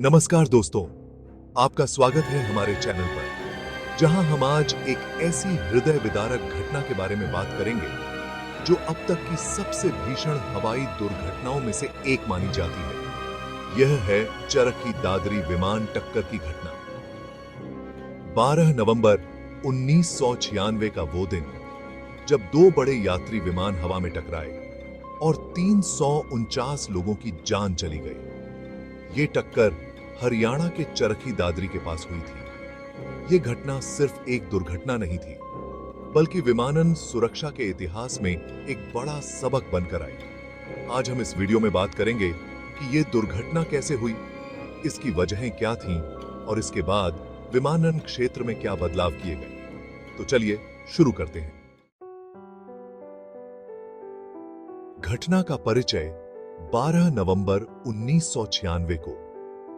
नमस्कार दोस्तों, आपका स्वागत है हमारे चैनल पर, जहां हम आज एक ऐसी हृदय विदारक घटना के बारे में बात करेंगे जो अब तक की सबसे भीषण हवाई दुर्घटनाओं में से एक मानी जाती है। यह है चरखी दादरी विमान टक्कर की घटना। 12 नवंबर 1996 का वो दिन, जब दो बड़े यात्री विमान हवा में टकराए और 349 लोगों की जान चली गई। ये टक्कर हरियाणा के चरखी दादरी के पास हुई थी। ये घटना सिर्फ एक दुर्घटना नहीं थी, बल्कि विमानन सुरक्षा के इतिहास में एक बड़ा सबक बनकर आई। आज हम इस वीडियो में बात करेंगे कि ये दुर्घटना कैसे हुई, इसकी वजहें क्या थीं और इसके बाद विमानन क्षेत्र में क्या बदलाव किए गए। तो चलिए शुरू करते हैं। घटना का परिचय 12 नवंबर 1996 को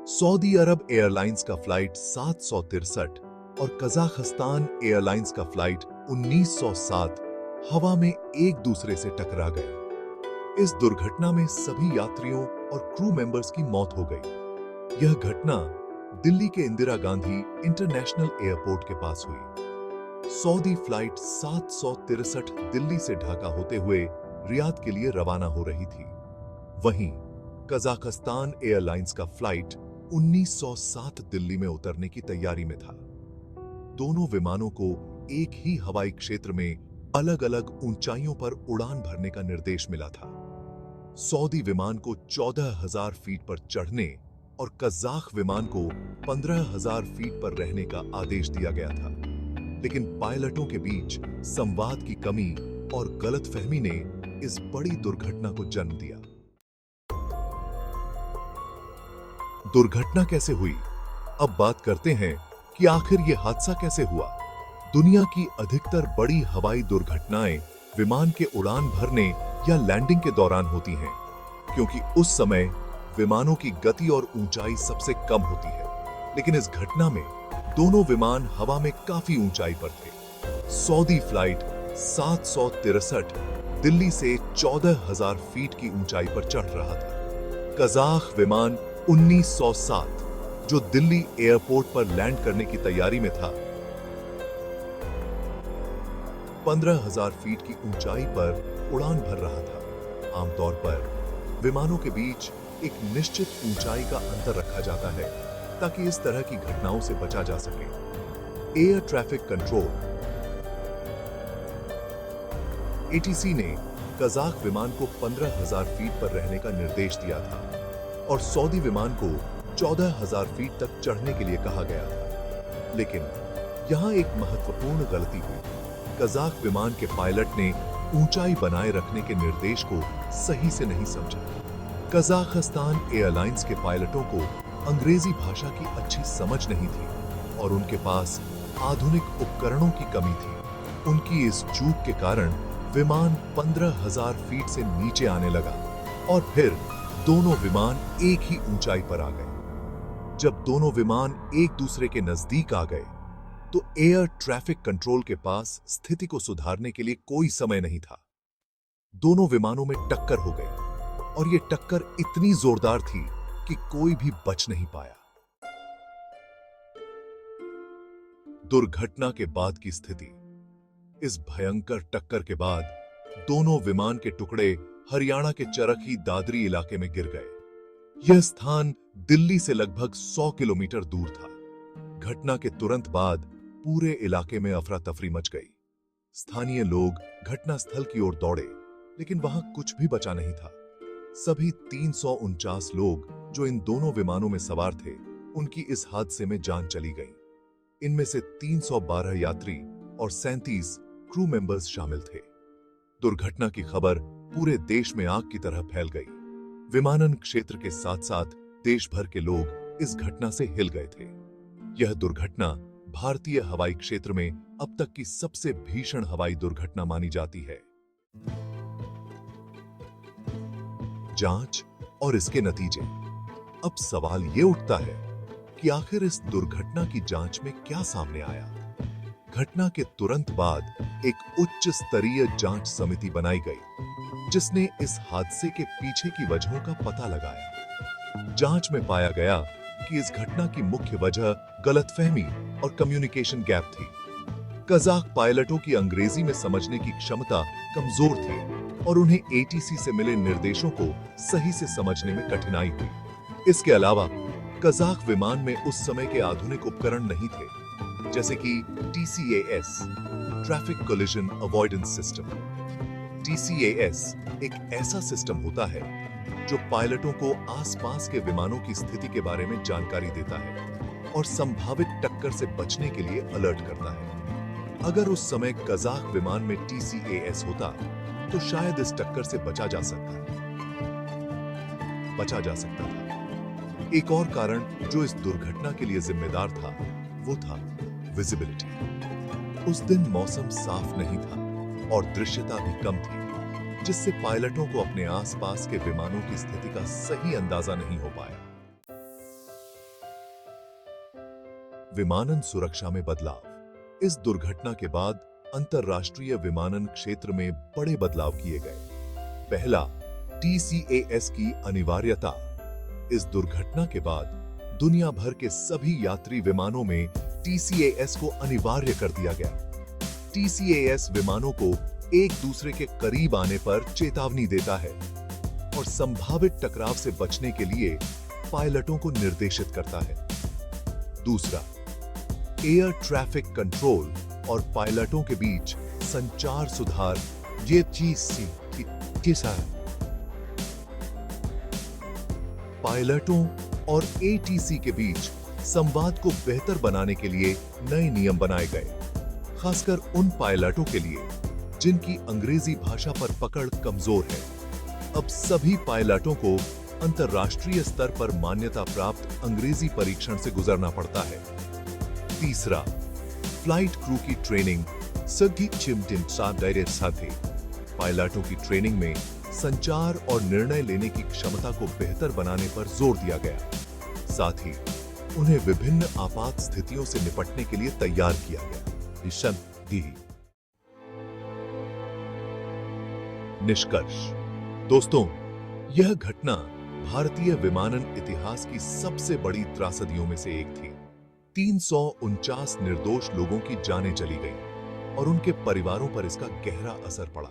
सऊदी अरब एयरलाइंस का फ्लाइट 763 और कजाकिस्तान एयरलाइंस का फ्लाइट 1907 हवा में एक दूसरे से टकरा गए। इस दुर्घटना में सभी यात्रियों और क्रू मेंबर्स की मौत हो गई। यह घटना दिल्ली के इंदिरा गांधी इंटरनेशनल एयरपोर्ट के पास हुई। सऊदी फ्लाइट 763 दिल्ली से ढाका होते हुए रियाद के लिए रवाना हो रही थी। वहीं कजाकिस्तान एयरलाइंस का फ्लाइट 1907 दिल्ली में उतरने की तैयारी में था। दोनों विमानों को एक ही हवाई क्षेत्र में अलग-अलग ऊंचाइयों पर उड़ान भरने का निर्देश मिला था। सऊदी विमान को 14,000 फीट पर चढ़ने और कजाक विमान को 15,000 फीट पर रहने का आदेश दिया गया था। लेकिन पायलटों के बीच संवाद की कमी और गलतफहमी ने इस बड़ी दुर्घटना को जन्म दिया। दुर्घटना कैसे हुई? अब बात करते हैं कि आखिर यह हादसा कैसे हुआ। दुनिया की अधिकतर बड़ी हवाई दुर्घटनाएं विमान के उड़ान भरने या लैंडिंग के दौरान होती हैं, क्योंकि उस समय विमानों की गति और ऊंचाई सबसे कम होती है। लेकिन इस घटना में दोनों विमान हवा में काफी ऊंचाई पर थे। सऊदी फ्लाइट 763 दिल्ली से 14,000 फीट की ऊंचाई पर चढ़ रहा था। कजाक विमान 1907 जो दिल्ली एयरपोर्ट पर लैंड करने की तैयारी में था, 15,000 फीट की ऊंचाई पर उड़ान भर रहा था। आमतौर पर विमानों के बीच एक निश्चित ऊंचाई का अंतर रखा जाता है ताकि इस तरह की घटनाओं से बचा जा सके। एयर ट्रैफिक कंट्रोल एटीसी ने कजाक विमान को 15,000 फीट पर रहने का निर्देश दिया था और सऊदी विमान को 14,000 फीट तक चढ़ने के लिए कहा गया था। लेकिन यहां एक महत्वपूर्ण गलती हुई। कजाक विमान के पायलट ने ऊंचाई बनाए रखने के निर्देश को सही से नहीं समझा। कजाकिस्तान एयरलाइंस के पायलटों को अंग्रेजी भाषा की अच्छी समझ नहीं थी और उनके पास आधुनिक उपकरणों की कमी थी। उनकी इस चूक के कारण विमान 15,000 फीट से नीचे आने लगा और फिर दोनों विमान एक ही ऊंचाई पर आ गए। जब दोनों विमान एक दूसरे के नजदीक आ गए, तो एयर ट्रैफिक कंट्रोल के पास स्थिति को सुधारने के लिए कोई समय नहीं था। दोनों विमानों में टक्कर हो गई और यह टक्कर इतनी जोरदार थी कि कोई भी बच नहीं पाया। दुर्घटना के बाद की स्थिति। इस भयंकर टक्कर के बाद दोनों विमान के टुकड़े हरियाणा के चरखी दादरी इलाके में गिर गए। यह स्थान दिल्ली से लगभग 100 किलोमीटर दूर था। घटना के तुरंत बाद पूरे इलाके में अफरा तफरी मच गई। स्थानीय लोग घटनास्थल की ओर दौड़े, लेकिन वहां कुछ भी बचा नहीं था। सभी 349 लोग जो इन दोनों विमानों में सवार थे, उनकी इस हादसे में जान चली गई। इनमें से 312 यात्री और 37 क्रू मेंबर्स शामिल थे। दुर्घटना की खबर पूरे देश में आग की तरह फैल गई। विमानन क्षेत्र के साथ साथ देश भर के लोग इस घटना से हिल गए थे। यह दुर्घटना भारतीय हवाई क्षेत्र में अब तक की सबसे भीषण हवाई दुर्घटना मानी जाती है। जांच और इसके नतीजे। अब सवाल यह उठता है कि आखिर इस दुर्घटना की जांच में क्या सामने आया। घटना के तुरंत बाद एक उच्च स्तरीय जांच समिति बनाई गई, जिसने इस हादसे के पीछे की वजहों का पता लगाया। जांच में पाया गया कि इस घटना की मुख्य वजह गलतफहमी और कम्युनिकेशन गैप थी। कजाक पायलटों की अंग्रेजी में समझने की क्षमता कमजोर थी और उन्हें एटीसी से मिले निर्देशों को सही से समझने में कठिनाई हुई। इसके अलावा कजाक विमान में उस समय के आधुनिक उपकरण नहीं थे, जैसे कि TCAS, traffic collision avoidance system. TCAS एक ऐसा सिस्टम होता है जो पायलटों को आसपास के विमानों की स्थिति के बारे में जानकारी देता है और संभावित टक्कर से बचने के लिए अलर्ट करता है। अगर उस समय कजाक विमान में TCAS होता तो शायद इस टक्कर से बचा जा सकता था। एक और कारण जो इस दुर्घटना के लिए जिम्मेदार था वो था विजिबिलिटी। उस दिन मौसम साफ नहीं था और दृश्यता भी कम थी, जिससे पायलटों को अपने आसपास के विमानों की स्थिति का सही अंदाजा नहीं हो पाया। विमानन सुरक्षा में बदलाव। इस दुर्घटना के बाद अंतरराष्ट्रीय विमानन क्षेत्र में बड़े बदलाव किए गए। पहला, TCAS की अनिवार्यता। इस दुर्घटना के बाद दुनिया भर के सभी यात्री विमानों में TCAS को अनिवार्य कर दिया गया। TCAS विमानों को एक दूसरे के करीब आने पर चेतावनी देता है और संभावित टकराव से बचने के लिए पायलटों को निर्देशित करता है। दूसरा, एयर ट्रैफिक कंट्रोल और पायलटों के बीच संचार सुधार। ये चीज पायलटों और ATC के बीच संवाद को बेहतर बनाने के लिए नए नियम बनाए गए, खासकर उन पायलटों के लिए जिनकी अंग्रेजी भाषा पर पकड़ कमजोर है। अब सभी पायलटों को अंतरराष्ट्रीय स्तर पर मान्यता प्राप्त अंग्रेजी परीक्षण से गुजरना पड़ता है। तीसरा, फ्लाइट क्रू की ट्रेनिंग। पायलटों की ट्रेनिंग में संचार और निर्णय लेने की क्षमता को बेहतर बनाने पर जोर दिया गया। साथ ही उन्हें विभिन्न आपात स्थितियों से निपटने के लिए तैयार किया गया। निष्कर्ष। दोस्तों, यह घटना भारतीय विमानन इतिहास की सबसे बड़ी त्रासदियों में से एक थी। 349 निर्दोष लोगों की जानें चली गईं और उनके परिवारों पर इसका गहरा असर पड़ा।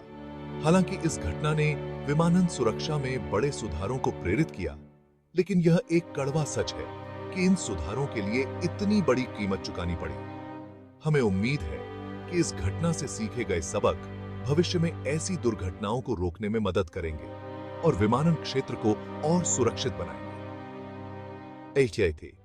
हालांकि इस घटना ने विमानन सुरक्षा में बड़े सुधारों को प्रेरित किया, लेकिन यह एक कड़वा सच है कि इन सुधारों के लिए इतनी बड़ी कीमत चुकानी पड़ी। हमें उम्मीद है कि इस घटना से सीखे गए सबक भविष्य में ऐसी दुर्घटनाओं को रोकने में मदद करेंगे और विमानन क्षेत्र को और सुरक्षित बनाएंगे।